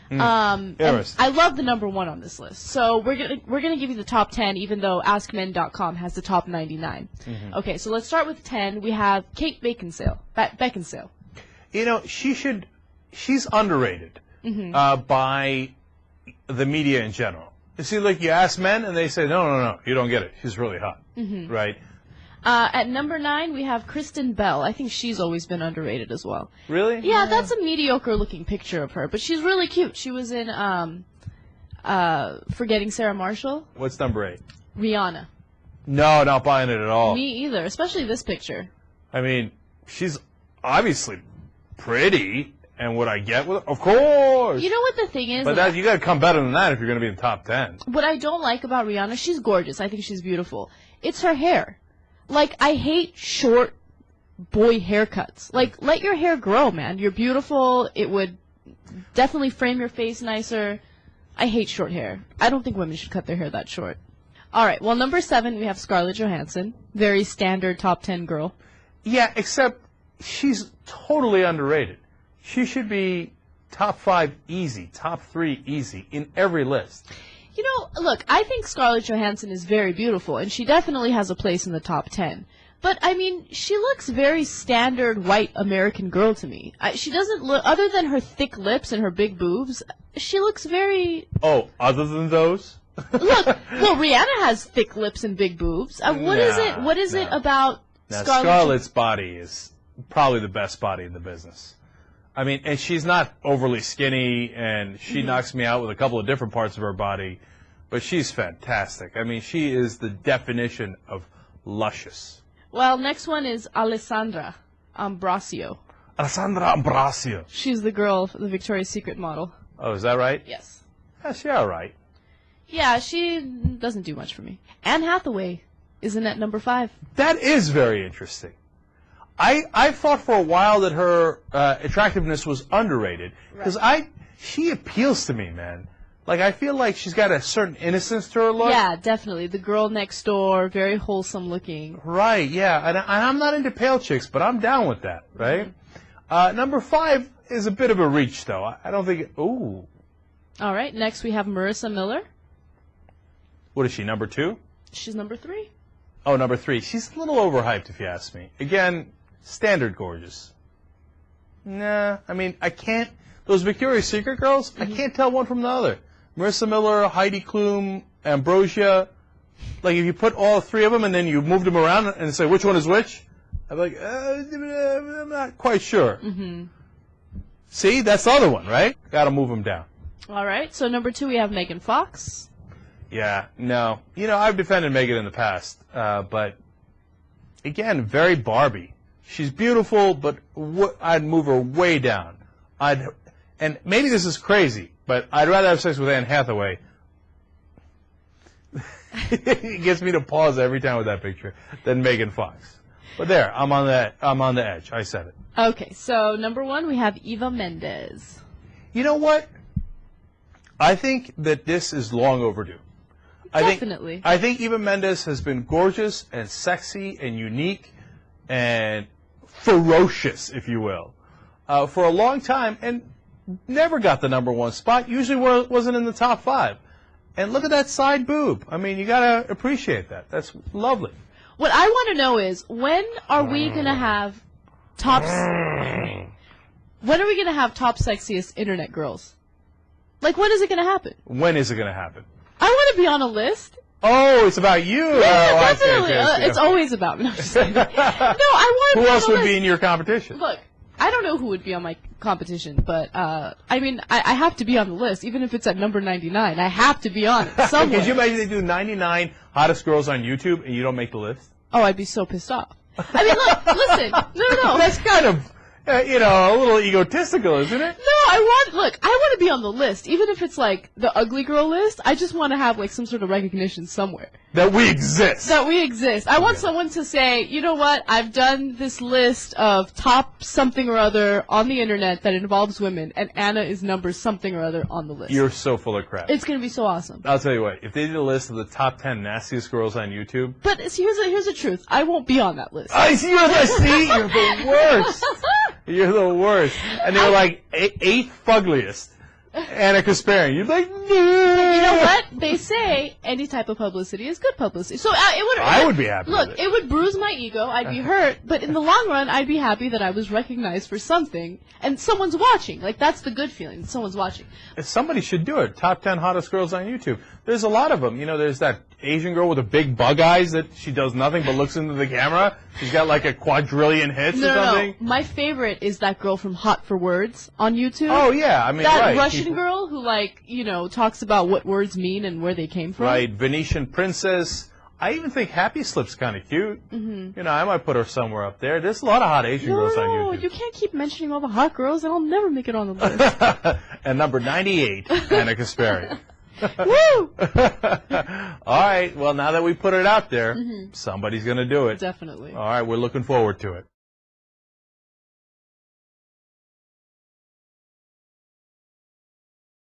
And I love the number 1 on this list. So we're gonna give you the top 10, even though AskMen.com has the top 99. Okay, so let's start with 10. We have Kate Beckinsale. Beckinsale. You know, she's underrated by the media in general. You see, like, you ask men, and they say, no, you don't get it. She's really hot, right? At number 9, we have Kristen Bell. I think she's always been underrated as well. Really? Yeah, that's a mediocre-looking picture of her, but she's really cute. She was in Forgetting Sarah Marshall. What's number 8? Rihanna. No, not buying it at all. Me either, especially this picture. I mean, she's obviously pretty. And would I get with it? Of course! You know what the thing is? But you gotta come better than that if you're gonna be in the top 10. What I don't like about Rihanna, she's gorgeous. I think she's beautiful. It's her hair. Like, I hate short boy haircuts. Like, let your hair grow, man. You're beautiful. It would definitely frame your face nicer. I hate short hair. I don't think women should cut their hair that short. Alright, well, number 7, we have Scarlett Johansson. Very standard top 10 girl. Yeah, except she's totally underrated. She should be top 5 easy, top 3 easy in every list. You know, look, I think Scarlett Johansson is very beautiful, and she definitely has a place in the top 10. But, I mean, she looks very standard white American girl to me. She doesn't look, other than her thick lips and her big boobs, she looks very... Oh, other than those? Look, well, Rihanna has thick lips and big boobs. What is it about Scarlett's body is probably the best body in the business. I mean, and she's not overly skinny, and she knocks me out with a couple of different parts of her body, but she's fantastic. I mean, she is the definition of luscious. Well, next one is Alessandra Ambrosio. Alessandra Ambrosio. She's the girl, the Victoria's Secret model. Oh, is that right? Yes. Yeah, she's all right. Yeah, she doesn't do much for me. Anne Hathaway isn't at number 5. That is very interesting. I thought for a while that her attractiveness was underrated because she appeals to me, man. Like, I feel like she's got a certain innocence to her look. Yeah, definitely. The girl next door, very wholesome looking. Right, yeah. And I'm not into pale chicks, but I'm down with that, right? Number 5 is a bit of a reach, though. I don't think... Ooh. All right, next we have Marissa Miller. What is she, number 2? She's number 3. Oh, number 3. She's a little overhyped, if you ask me. Again, standard gorgeous. Nah, I mean, I can't... Those Victoria's Secret girls, I can't tell one from the other. Marissa Miller, Heidi Klum, Ambrosia. Like, if you put all 3 of them and then you moved them around and say which one is which, I'm like, I'm not quite sure. See, that's the other one, right? Gotta move them down. All right, so number 2 we have Megan Fox. Yeah, no. You know, I've defended Megan in the past, but again, very Barbie. She's beautiful, but I'd move her way down. And maybe this is crazy, but I'd rather have sex with Anne Hathaway. It gets me to pause every time with that picture than Megan Fox. But there, I'm on the edge. I said it. Okay, so number 1 we have Eva Mendes. You know what? I think that this is long overdue. Definitely. I think Eva Mendes has been gorgeous and sexy and unique and ferocious, if you will, for a long time, and never got the number 1 spot. Usually wasn't in the top 5. And look at that side boob. I mean, you gotta appreciate that. That's lovely. What I want to know is, when are we gonna have top sexiest internet girls? Like, when is it gonna happen? When is it gonna happen? I want to be on a list. Oh, it's about you. Yeah, definitely. It's always about me. No, I'm just kidding. No, I want to Who else would be in your competition? Look, I don't know who would be on my competition, but, I mean, I have to be on the list, even if it's at number 99. I have to be on it somewhere. Could you imagine they do 99 hottest girls on YouTube and you don't make the list? Oh, I'd be so pissed off. I mean, look, listen. No. That's kind of, a little egotistical, isn't it? No, I want to be on the list. Even if it's like the ugly girl list, I just want to have like some sort of recognition somewhere. That we exist. I want someone to say, you know what, I've done this list of top something or other on the internet that involves women, and Anna is number something or other on the list. You're so full of crap. It's going to be so awesome. I'll tell you what, if they did a list of the top 10 nastiest girls on YouTube. But here's the truth. I won't be on that list. I see, you're the worst. You're the worst. And they were like 8th fuggliest. Anna Kasparian. You'd be like, no. You know what? They say any type of publicity is good publicity. So I would be happy Look, with it. it would bruise my ego. I'd be hurt. But in the long run, I'd be happy that I was recognized for something. And someone's watching. Like, that's the good feeling. Someone's watching. Somebody should do it. Top 10 hottest girls on YouTube. There's a lot of them. You know, there's that Asian girl with the big bug eyes that she does nothing but looks into the camera. She's got like a quadrillion hits or something. No. My favorite is that girl from Hot for Words on YouTube. Oh, yeah. I mean, that right. Russian girl who, like, you know, talks about what words mean and where they came from. Right. Venetian Princess. I even think Happy Slip's kind of cute. You know, I might put her somewhere up there. There's a lot of hot Asian girls on YouTube. You can't keep mentioning all the hot girls, and I'll never make it on the list. And number 98, Anna Kasparian. Woo! All right. Well, now that we put it out there, somebody's going to do it. Definitely. All right. We're looking forward to it.